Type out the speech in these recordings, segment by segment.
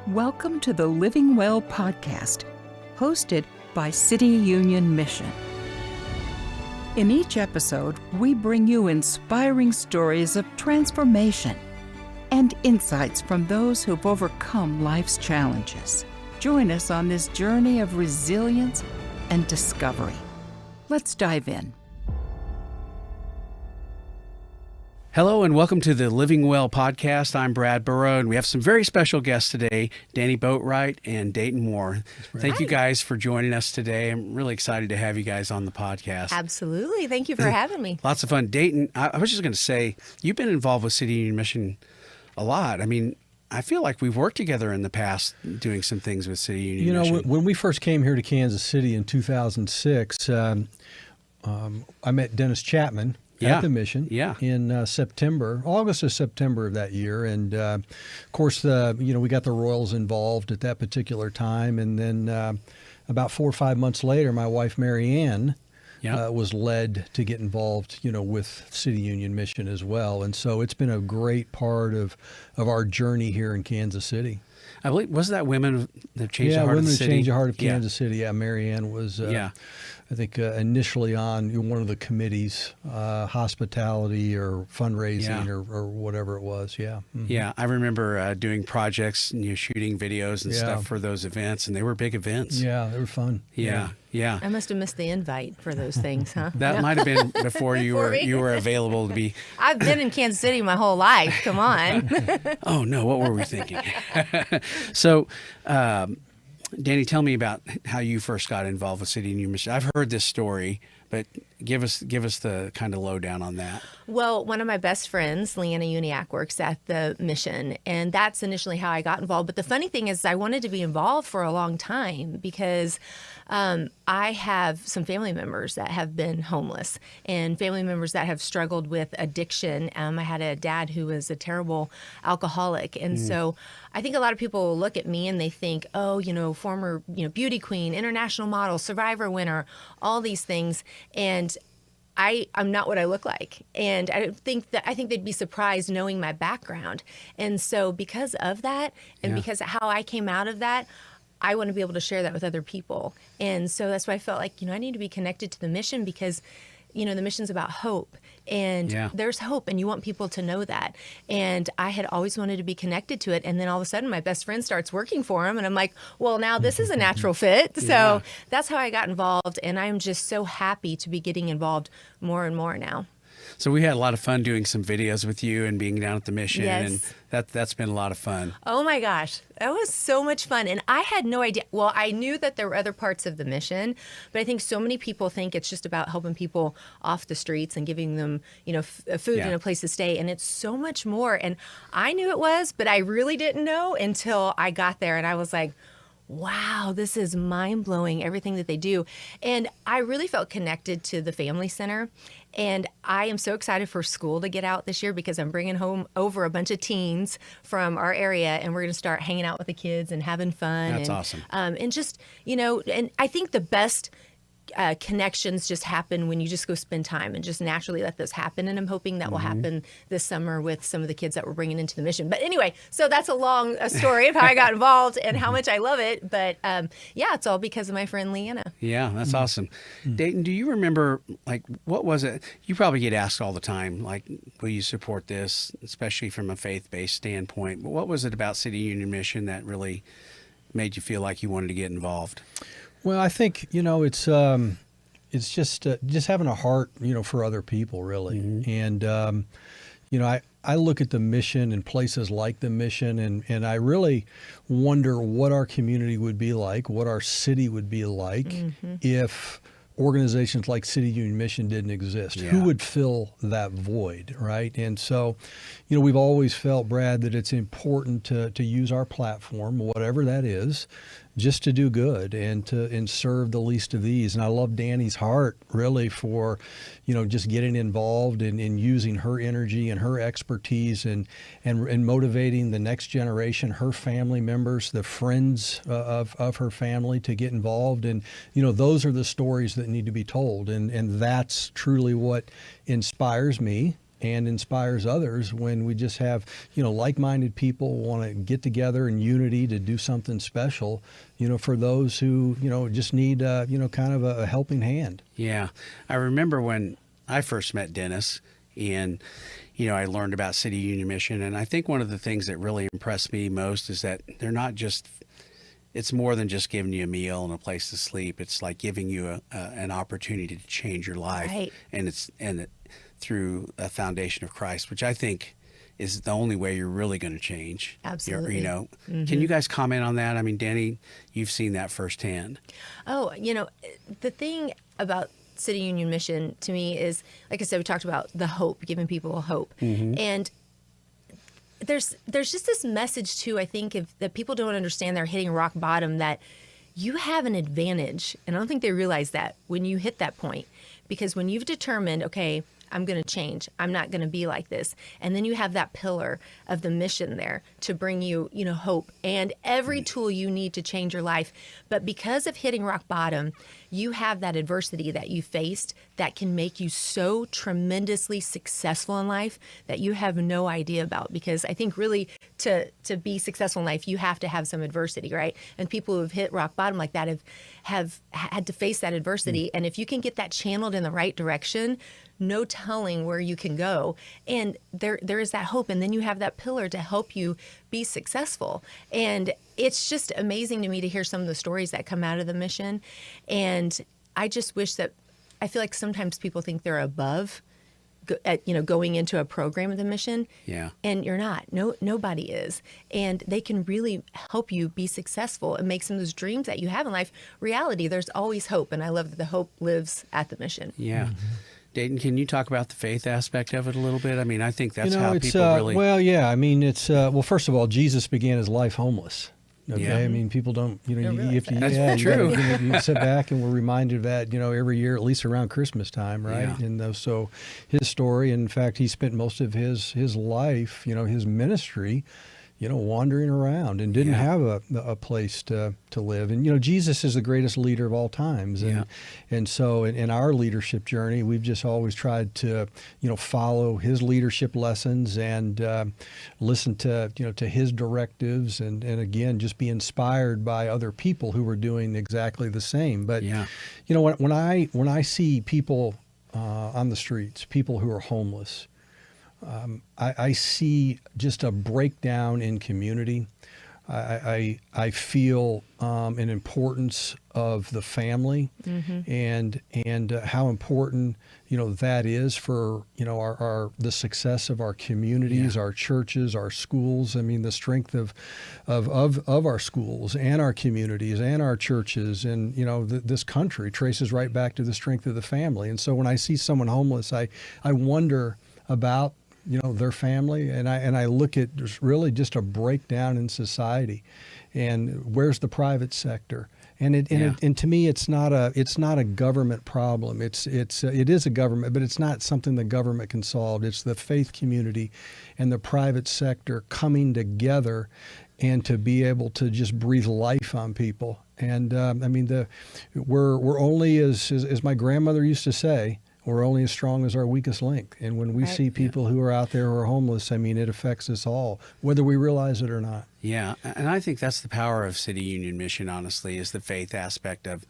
Welcome to the Living Well podcast, hosted by City Union Mission. In each episode, we bring you inspiring stories of transformation and insights from those who've overcome life's challenges. Join us on this journey of resilience and discovery. Let's dive in. Hello and welcome to the Living Well podcast. I'm Brad Burrow, and we have some very special guests today, Danni Boatwright and Dayton Moore. Thank you guys for joining us today. I'm really excited to have you guys on the podcast. Absolutely. Thank you for having me. Lots of fun. Dayton, I was just going to say, you've been involved with City Union Mission a lot. I mean, I feel like we've worked together in the past doing some things with City Union Mission. When we first came here to Kansas City in 2006, I met Dennis Chapman at the mission in August or September of that year. And of course, we got the Royals involved at that particular time. And then about 4 or 5 months later, my wife, Mary Ann, was led to get involved, with City Union Mission as well. And so it's been a great part of our journey here in Kansas City. I believe, was that Women That Changed the Heart of the City? Women That Changed the Heart of Kansas City. Yeah, Mary Ann was, I think, initially on one of the committees, hospitality or fundraising or whatever it was. Yeah. Mm-hmm. Yeah, I remember doing projects, shooting videos and stuff for those events, and they were big events. Yeah, they were fun. Yeah. I must have missed the invite for those things, huh? That might have been before you were available to be. I've been in Kansas City my whole life. Come on. Oh no, what were we thinking? So, Danni, tell me about how you first got involved with City Union Mission. I've heard this story, but give us the kind of lowdown on that. Well, one of my best friends, Leanna Uniac, works at the mission, and that's initially how I got involved. But the funny thing is I wanted to be involved for a long time because I have some family members that have been homeless and family members that have struggled with addiction. I had a dad who was a terrible alcoholic. And so I think a lot of people will look at me and they think, oh, former, beauty queen, international model, survivor winner, all these things. And I'm not what I look like. And I think they'd be surprised knowing my background. And so because of that and because of how I came out of that, I want to be able to share that with other people. And so that's why I felt like, I need to be connected to the mission because, the mission's about hope. And there's hope, and you want people to know that. And I had always wanted to be connected to it. And then all of a sudden, my best friend starts working for him. And I'm like, well, now this is a natural fit. So that's how I got involved. And I'm just so happy to be getting involved more and more now. So we had a lot of fun doing some videos with you and being down at the mission, and that's been a lot of fun. Oh my gosh, that was so much fun. And I had no idea. Well, I knew that there were other parts of the mission, but I think so many people think it's just about helping people off the streets and giving them, food and a place to stay. And it's so much more. And I knew it was, but I really didn't know until I got there, and I was like, wow, this is mind-blowing, everything that they do. And I really felt connected to the Family Center. And I am so excited for school to get out this year because I'm bringing home over a bunch of teens from our area, and we're going to start hanging out with the kids and having fun. That's awesome. And just, and I think the best connections just happen when you just go spend time and just naturally let those happen. And I'm hoping that will happen this summer with some of the kids that we're bringing into the mission. But anyway, so that's a long story of how I got involved and how much I love it. But it's all because of my friend Leanna. Yeah, that's awesome. Dayton, do you remember, what was it? You probably get asked all the time, will you support this, especially from a faith-based standpoint? But what was it about City Union Mission that really made you feel like you wanted to get involved? Well, I think, it's just having a heart, for other people, really. And, I look at the mission and places like the mission, and I really wonder what our community would be like, what our city would be like if organizations like City Union Mission didn't exist. Who would fill that void, right? And so, we've always felt, Brad, that it's important to use our platform, whatever that is, just to do good and serve the least of these. And I love Danni's heart really for, just getting involved and using her energy and her expertise and motivating the next generation, her family members, the friends of her family to get involved. And, those are the stories that need to be told. And that's truly what inspires me and inspires others when we just have, like-minded people want to get together in unity to do something special, for those who, just need, kind of a helping hand. Yeah. I remember when I first met Dennis and, I learned about City Union Mission. And I think one of the things that really impressed me most is that they're not just, it's more than just giving you a meal and a place to sleep. It's like giving you an opportunity to change your life. Right. And through a foundation of Christ, which I think is the only way you're really going to change. Absolutely. Can you guys comment on that? I mean, Danni, you've seen that firsthand. Oh, the thing about City Union Mission to me is, like I said, we talked about the hope, giving people hope. And there's just this message too, I think, that people don't understand they're hitting rock bottom, that you have an advantage. And I don't think they realize that when you hit that point, because when you've determined, okay, I'm going to change, I'm not going to be like this. And then you have that pillar of the mission there to bring you, hope and every tool you need to change your life. But because of hitting rock bottom, you have that adversity that you faced that can make you so tremendously successful in life that you have no idea about. Because I think really to be successful in life, you have to have some adversity, right? And people who have hit rock bottom like that have had to face that adversity. And if you can get that channeled in the right direction, no telling where you can go. And there is that hope. And then you have that pillar to help you be successful. And it's just amazing to me to hear some of the stories that come out of the mission. And I just wish that, I feel like sometimes people think they're above, going into a program of the mission. Yeah. And you're not. Nobody is. And they can really help you be successful and make some of those dreams that you have in life reality. There's always hope. And I love that the hope lives at the mission. Yeah. Dayton, can you talk about the faith aspect of it a little bit? I mean, I think that's how people really... Well, yeah. I mean, it's... well, first of all, Jesus began his life homeless. Okay, Yeah. I mean, people don't, That's true. You sit back and we're reminded of that, every year, at least around Christmas time, right? Yeah. And so his story, in fact, he spent most of his life, his ministry, wandering around and didn't have a place to live. And, Jesus is the greatest leader of all times. And so in our leadership journey, we've just always tried to, follow his leadership lessons and listen to, to his directives and again, just be inspired by other people who were doing exactly the same. But, when I see people on the streets, people who are homeless, I see just a breakdown in community. I feel an importance of the family and how important that is for the success of our communities, our churches, our schools. I mean, the strength of our schools and our communities and our churches and this country traces right back to the strength of the family. And so when I see someone homeless, I wonder about their family, and I look at really just a breakdown in society, and where's the private sector? And to me, it's not a government problem. It is a government, but it's not something the government can solve. It's the faith community and the private sector coming together, and to be able to just breathe life on people. And I mean, we're only as my grandmother used to say, we're only as strong as our weakest link. And when we see people who are out there who are homeless, I mean, it affects us all, whether we realize it or not. Yeah, and I think that's the power of City Union Mission, honestly, is the faith aspect of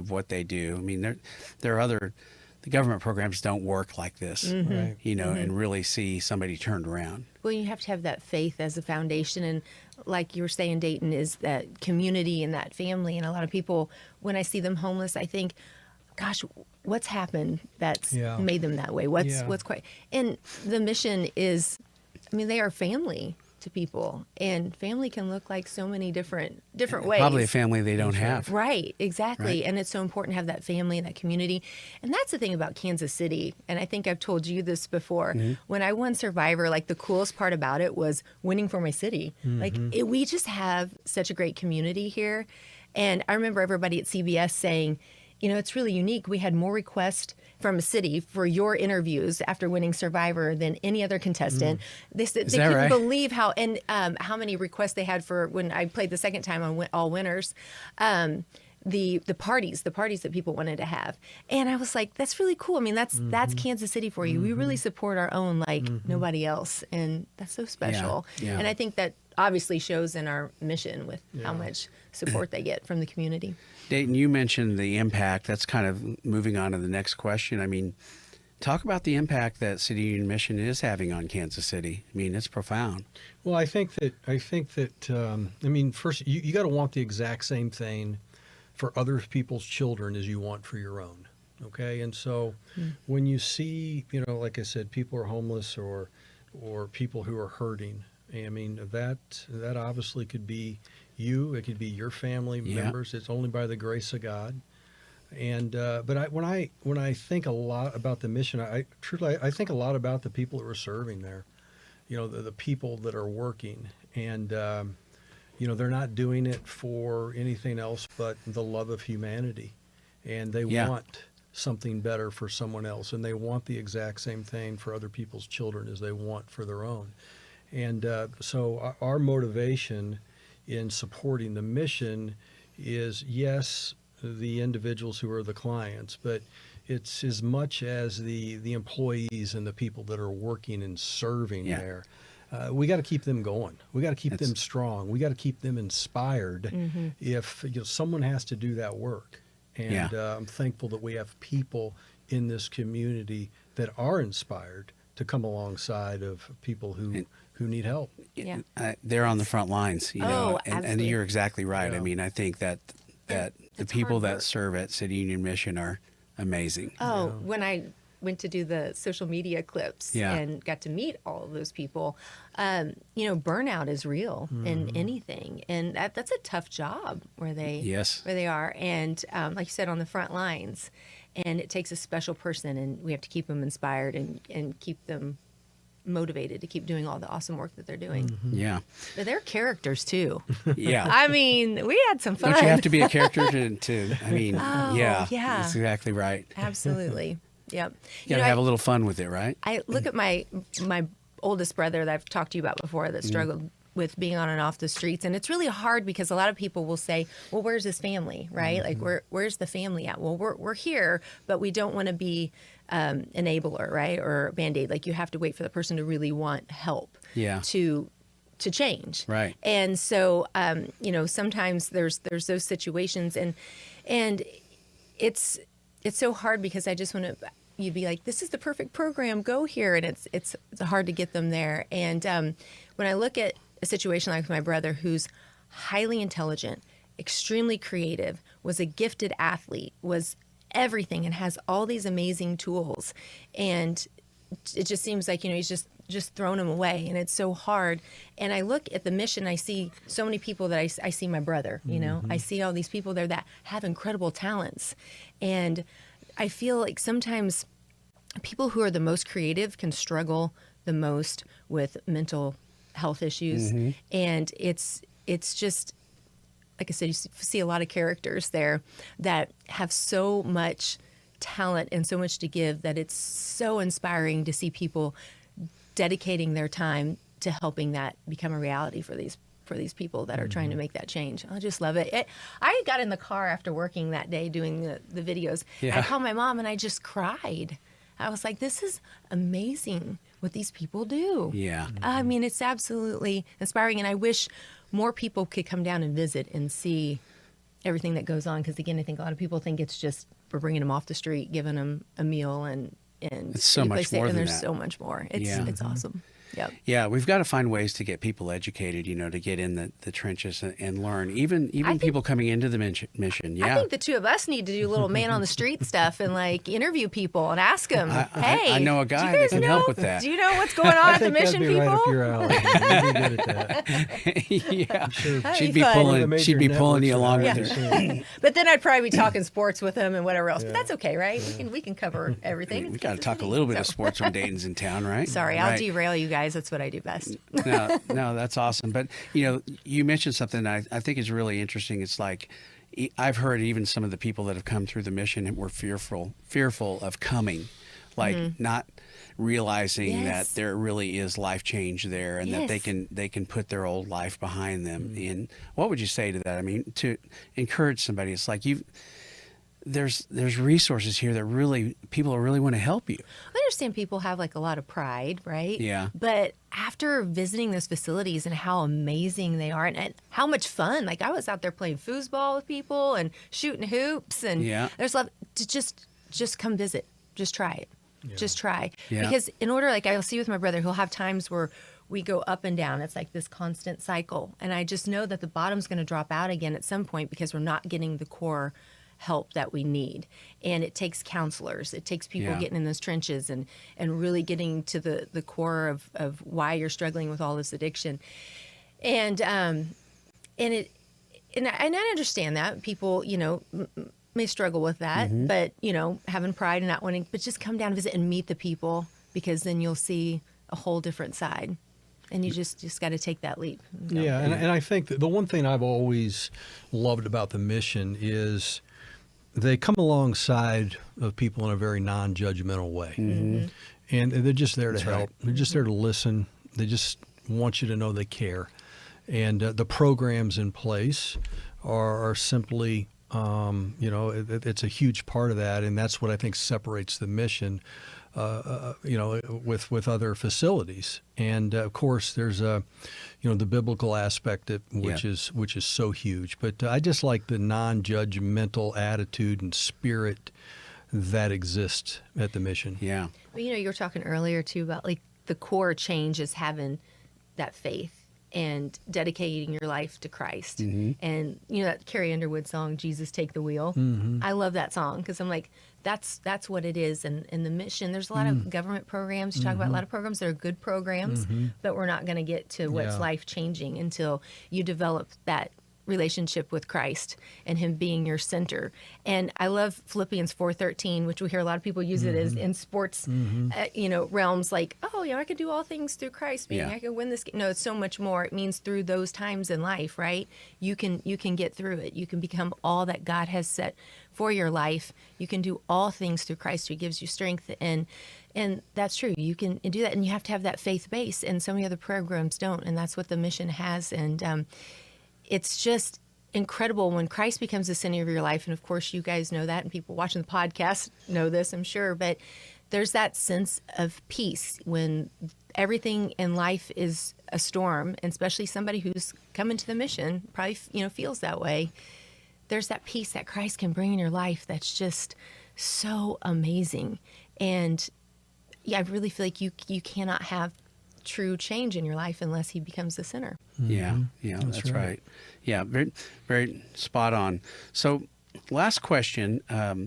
what they do. I mean, there are other, the government programs don't work like this, Right. and really see somebody turned around. Well, you have to have that faith as a foundation. And like you were saying, Dayton, is that community and that family. And a lot of people, when I see them homeless, I think, gosh, what's happened that's made them that way? What's quite, and the mission is, I mean, they are family to people, and family can look like so many different ways. Probably a family they don't have. Right, exactly. Right. And it's so important to have that family and that community. And that's the thing about Kansas City. And I think I've told you this before. When I won Survivor, like the coolest part about it was winning for my city. We just have such a great community here. And I remember everybody at CBS saying, it's really unique. We had more requests from a city for your interviews after winning Survivor than any other contestant. They said they couldn't believe how many requests they had for when I played the second time on All Winners. the parties that people wanted to have. And I was like, that's really cool. I mean, that's Kansas City for you. We really support our own like nobody else. And that's so special. Yeah. And I think that obviously shows in our mission with how much support they get from the community. Dayton, you mentioned the impact. That's kind of moving on to the next question. I mean, talk about the impact that City Union Mission is having on Kansas City. I mean, it's profound. Well, I think that I mean, first you got to want the exact same thing for other people's children as you want for your own. Okay, and so when you see, you know, like I said, people are homeless or people who are hurting. I mean, that obviously could be you. It could be your family members. It's only by the grace of God. And but when I think a lot about the mission, I think a lot about the people that are serving there. You know, the people that are working, and you know, they're not doing it for anything else but the love of humanity, and they want something better for someone else, and they want the exact same thing for other people's children as they want for their own. And so our motivation in supporting the mission is, yes, the individuals who are the clients, but it's as much as the employees and the people that are working and serving there. We got to keep them going. We got to keep them strong. We got to keep them inspired. If someone has to do that work, and I'm thankful that we have people in this community that are inspired to come alongside of people who need help. They're on the front lines, you know, and you're exactly right. Yeah. I mean, I think that the people that serve at City Union Mission are amazing. When I went to do the social media clips and got to meet all of those people, you know, burnout is real in anything, and that's a tough job where they are, and like you said, on the front lines, and it takes a special person, and we have to keep them inspired and keep them motivated to keep doing all the awesome work that they're doing. But they're characters too. I mean, we had some fun. Don't you have to be a character to I mean, that's exactly right. Absolutely. Yep. You gotta have a little fun with it, right? I look at my oldest brother that I've talked to you about before that struggled with being on and off the streets, and it's really hard because a lot of people will say, well, where's his family, right? Like where's the family at? Well, we're here, but we don't want to be enabler, right? Or Band-Aid. Like you have to wait for the person to really want help to change. Right. And so you know, sometimes there's those situations, and it's so hard because I just want to, you'd be like, this is the perfect program, go here. And it's hard to get them there. And when I look at a situation like my brother, who's highly intelligent, extremely creative, was a gifted athlete, was everything, and has all these amazing tools. And it just seems like, you know, he's just thrown them away, and it's so hard. And I look at the mission, I see so many people that I see my brother, you know, I see all these people there that have incredible talents. And I feel like sometimes people who are the most creative can struggle the most with mental health issues. And it's just, like I said, you see a lot of characters there that have so much talent and so much to give that it's so inspiring to see people dedicating their time to helping that become a reality for these people that are trying to make that change. I just love it. I got in the car after working that day doing the videos. I called my mom and I just cried. I was like, this is amazing what these people do. I mean, it's absolutely inspiring, and I wish more people could come down and visit and see everything that goes on, because again, I think a lot of people think it's just we're bringing them off the street, giving them a meal, and it's so much more than there's that. So much more. It's awesome. Yep. Yeah, we've got to find ways to get people educated, you know, to get in the trenches and learn. Even people coming into the mission. I think the two of us need to do a little man on the street stuff and like interview people and ask them, hey, I know a guy that can help with that. Do you know what's going on at the mission, people? Right up your alley. You'd be good at that. I'm sure That'd she'd be pulling you along with her. But then I'd probably be talking sports with them and whatever else. But that's okay, right? We can cover everything. We got to talk a little bit of sports when Dayton's in town, right? Sorry, I'll derail you guys. That's what I do best. No, that's awesome. But, you know, you mentioned something I think is really interesting. It's like, I've heard even some of the people that have come through the mission were fearful of coming. like not realizing Yes. that there really is life change there, and that Yes. they can put their old life behind them. And what would you say to that? I mean, to encourage somebody, it's like there's resources here that really people really want to help you. I understand people have like a lot of pride, right? Yeah. But after visiting those facilities and how amazing they are, and how much fun, like I was out there playing foosball with people and shooting hoops, and Yeah. there's love to just come visit, just try it, just try. Yeah. Because in order, like I'll see with my brother, he'll have times where we go up and down. It's like this constant cycle, and I just know that the bottom's going to drop out again at some point because we're not getting the core help that we need. And it takes counselors, it takes people Yeah. getting in those trenches and really getting to the core of why you're struggling with all this addiction. And I understand that people, may struggle with that, but having pride and not wanting, but just come down and visit and meet the people, because then you'll see a whole different side. And you just got to take that leap. Yeah, and I think that the one thing I've always loved about the mission is they come alongside of people in a very non-judgmental way. And they're just there to help. They're just there to listen. They just want you to know they care. And the programs in place are simply, it's a huge part of that. And that's what I think separates the mission with other facilities. And of course, there's the biblical aspect which is so huge. But I just like the non-judgmental attitude and spirit that exists at the mission. Yeah. Well, you were talking earlier too about like the core change is having that faith and dedicating your life to Christ. And that Carrie Underwood song, Jesus Take the Wheel. I love that song because I'm like, that's what it is. And the mission, there's a lot of government programs. You talk about a lot of programs that are good programs, but we're not going to get to what's life changing until you develop that relationship with Christ and him being your center. And I love Philippians 4:13, which we hear a lot of people use it as in sports, realms, like, I could do all things through Christ, meaning I could win this game. No, it's so much more. It means through those times in life, right? You can get through it. You can become all that God has set for your life. You can do all things through Christ who gives you strength. And that's true. You can do that, and you have to have that faith base, and so many other programs don't, and that's what the mission has. And it's just incredible when Christ becomes the center of your life. And of course, you guys know that, and people watching the podcast know this, I'm sure. But there's that sense of peace when everything in life is a storm, and especially somebody who's coming to the mission probably feels that way. There's that peace that Christ can bring in your life that's just so amazing. And I really feel like you cannot have true change in your life unless he becomes the center. Yeah, that's right. Yeah, very, very spot on. So, last question. Let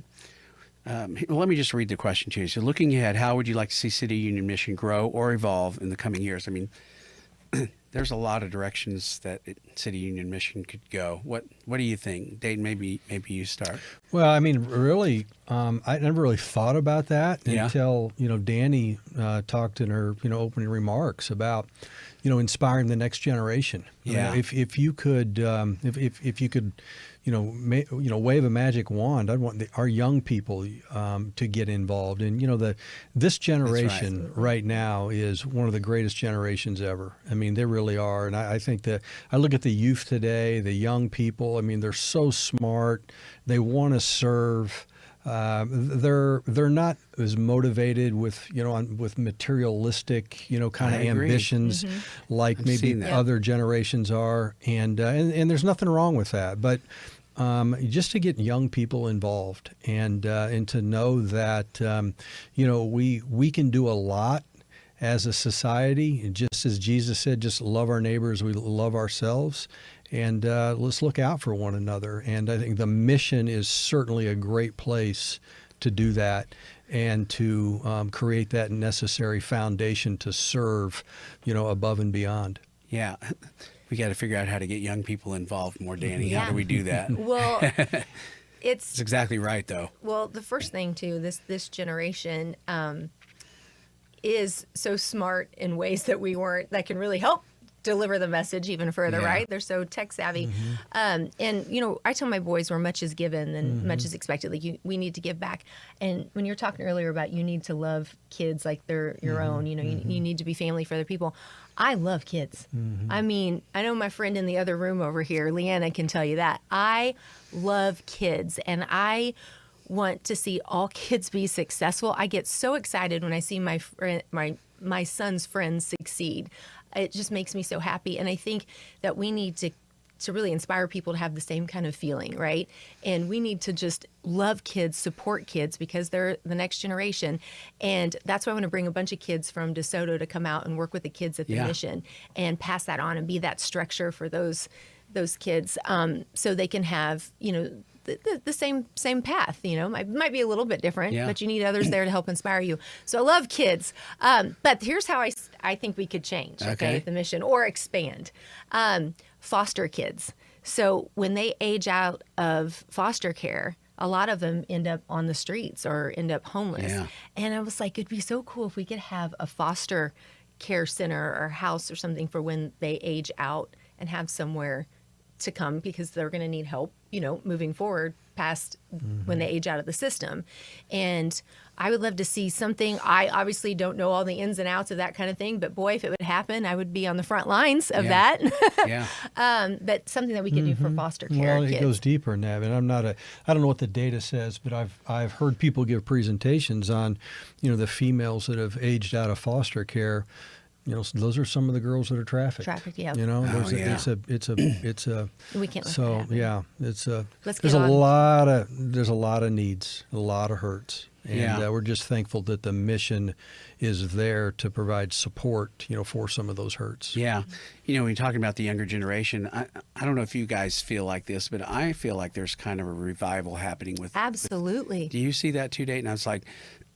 me just read the question to you. So, looking ahead, how would you like to see City Union Mission grow or evolve in the coming years? I mean, there's a lot of directions that City Union Mission could go. What do you think, Dayton? Maybe you start. Well, I mean, really, I never really thought about that until Danni talked in her opening remarks about inspiring the next generation. Yeah. If you could if you could wave a magic wand, I'd want our young people to get involved. And this generation right now is one of the greatest generations ever. I mean, they really are. And I think that I look at the youth today, the young people. I mean, they're so smart. They want to serve. They're not as motivated with with materialistic kind of ambitions like maybe other generations are, and there's nothing wrong with that, but just to get young people involved and to know that we can do a lot as a society, just as Jesus said, just love our neighbors, we love ourselves. And let's look out for one another. And I think the mission is certainly a great place to do that and to create that necessary foundation to serve, above and beyond. Yeah. We got to figure out how to get young people involved more, Danni. How do we do that? Well, it's exactly right, though. Well, the first thing, too, this generation is so smart in ways that we weren't, that can really help deliver the message even further, Yeah. right? They're so tech savvy. And, I tell my boys, where much is given and much is expected. Like we need to give back. And when you're talking earlier about you need to love kids like they're your own, you need to be family for other people. I love kids. I mean, I know my friend in the other room over here, Leanna, can tell you that. I love kids, and I want to see all kids be successful. I get so excited when I see my son's friends succeed. It just makes me so happy. And I think that we need to really inspire people to have the same kind of feeling, right? And we need to just love kids, support kids, because they're the next generation. And that's why I want to bring a bunch of kids from DeSoto to come out and work with the kids at the mission and pass that on and be that structure for those kids, so they can have, the same path, might be a little bit different, but you need others there to help inspire you. So I love kids. But here's how I think we could change, okay, the mission or expand. Foster kids. So when they age out of foster care, a lot of them end up on the streets or end up homeless. Yeah. And I was like, it'd be so cool if we could have a foster care center or house or something for when they age out and have somewhere to come, because they're going to need help, moving forward past when they age out of the system. And I would love to see something. I obviously don't know all the ins and outs of that kind of thing, but boy, if it would happen, I would be on the front lines of that. But something that we could do for foster care Well, kids. it goes deeper than that. And I don't know what the data says, but I've heard people give presentations on, the females that have aged out of foster care. Those are some of the girls that are trafficked. Yeah. It's a. We can't. So yeah, there's a lot of needs, a lot of hurts, and we're just thankful that the mission is there to provide support, for some of those hurts. Yeah, when you're talking about the younger generation, I don't know if you guys feel like this, but I feel like there's kind of a revival happening with. Absolutely. Do you see that too, Dayton? I was like,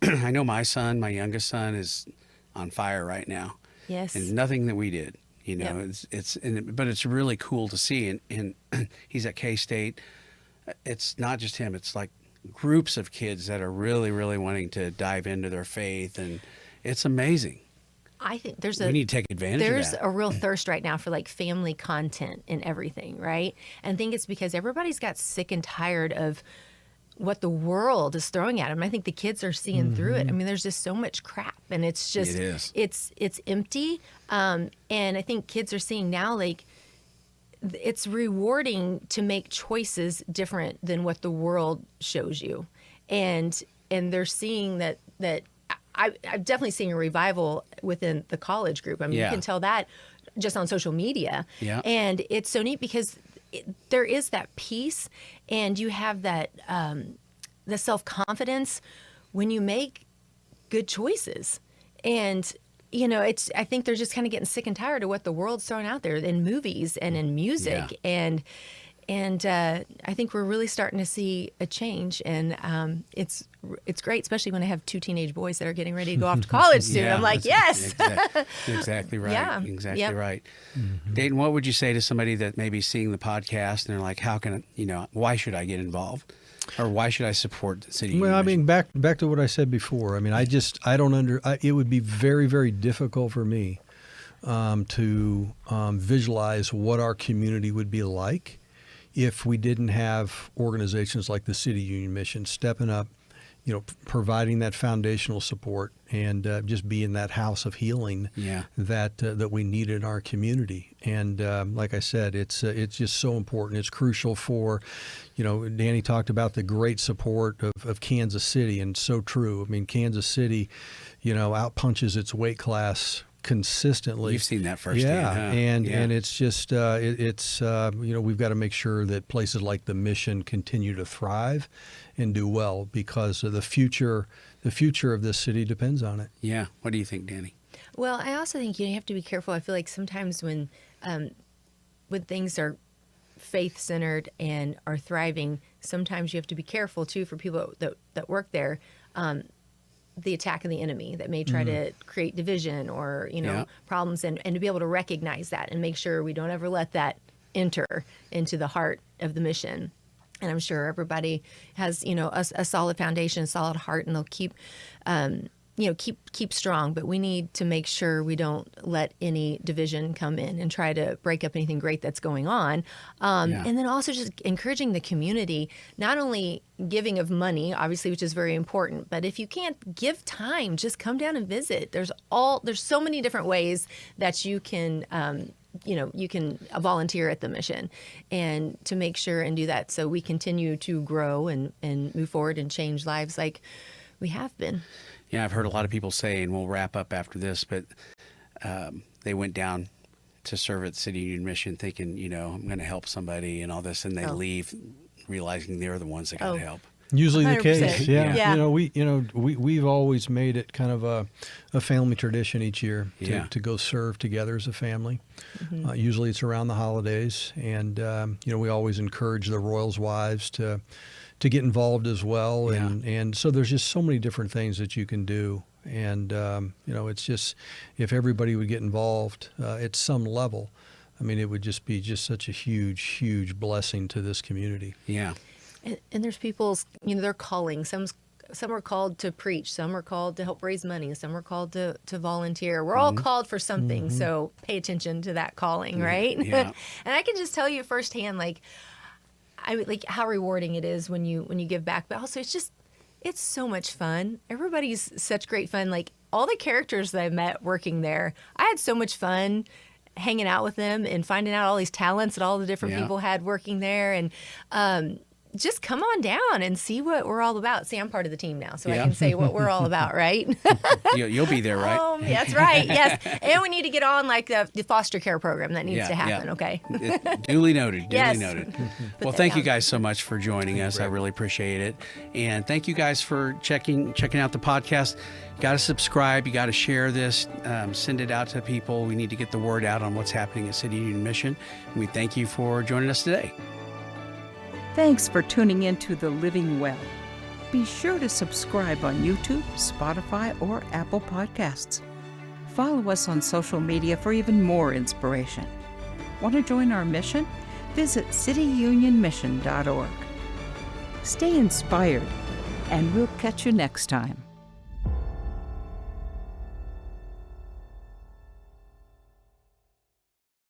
I know my youngest son, is on fire right now. Yes. And nothing that we did, but it's really cool to see. And he's at K-State. It's not just him. It's like groups of kids that are really, really wanting to dive into their faith. And it's amazing. I think we need to take advantage of that. There's a real thirst right now for like family content and everything, right? And I think it's because everybody's got sick and tired of what the world is throwing at them. I think the kids are seeing through it. I mean, there's just so much crap, and it's just it's empty. And I think kids are seeing now, like, it's rewarding to make choices different than what the world shows you, and they're seeing that I'm definitely seeing a revival within the college group. I mean, you can tell that just on social media. Yeah. And it's so neat because there is that peace, and you have that the self-confidence when you make good choices. And I think they're just kind of getting sick and tired of what the world's throwing out there in movies and in music. And I think we're really starting to see a change, and it's great, especially when I have two teenage boys that are getting ready to go off to college soon. I'm like, yes. Exactly right. Yeah. Exactly right. Dayton, what would you say to somebody that may be seeing the podcast and they're like, how can why should I get involved? Or why should I support the city? Well, I mean, back to what I said before. I mean, it would be very, very difficult for me to visualize what our community would be like if we didn't have organizations like the City Union Mission stepping up, providing that foundational support and just being that house of healing that we need in our community. And like I said, it's just so important. It's crucial for, Danny talked about the great support of Kansas City, and so true. I mean, Kansas City, outpunches its weight class consistently. You've seen that firsthand. And it's just we've got to make sure that places like the Mission continue to thrive and do well, because the future of this city depends on it. Yeah. What do you think, Danny? Well, I also think you have to be careful. I feel like sometimes when things are faith-centered and are thriving, sometimes you have to be careful too for people that work there. The attack of the enemy that may try to create division or problems, and to be able to recognize that and make sure we don't ever let that enter into the heart of the mission. And I'm sure everybody has a solid foundation, a solid heart, and they'll keep keep strong, but we need to make sure we don't let any division come in and try to break up anything great that's going on. And then also just encouraging the community, not only giving of money, obviously, which is very important, but if you can't give time, just come down and visit. There's so many different ways that you can you can volunteer at the mission, and to make sure and do that so we continue to grow and move forward and change lives like we have been. Yeah, I've heard a lot of people say, and we'll wrap up after this, but they went down to serve at the City Union Mission thinking, I'm going to help somebody and all this, and they leave realizing they're the ones that got help. Usually 100%. The case, yeah. We've always made it kind of a family tradition each year to go serve together as a family. Mm-hmm. Usually it's around the holidays, and we always encourage the Royals' wives to get involved as well, and so there's just so many different things that you can do, and it's just, if everybody would get involved at some level, I mean, it would just be such a huge blessing to this community. Yeah. And there's people's, they're calling. Some are called to preach. Some are called to help raise money. Some are called to volunteer. We're all called for something. Mm-hmm. So pay attention to that calling, right? Yeah. And I can just tell you firsthand, how rewarding it is when you give back. But also, it's so much fun. Everybody's such great fun. Like, all the characters that I met working there, I had so much fun hanging out with them and finding out all these talents that all the different people had working there. And just come on down and see what we're all about. See, I'm part of the team now, so I can say what we're all about, right? You'll be there, right? That's right, yes. And we need to get on the foster care program that needs to happen, okay? Duly noted, yes. noted. Well, thank you guys so much for joining us. I really appreciate it. And thank you guys for checking out the podcast. You got to subscribe. You got to share this. Send it out to people. We need to get the word out on what's happening at City Union Mission. And we thank you for joining us today. Thanks for tuning in to The Living Well. Be sure to subscribe on YouTube, Spotify, or Apple Podcasts. Follow us on social media for even more inspiration. Want to join our mission? Visit cityunionmission.org. Stay inspired, and we'll catch you next time.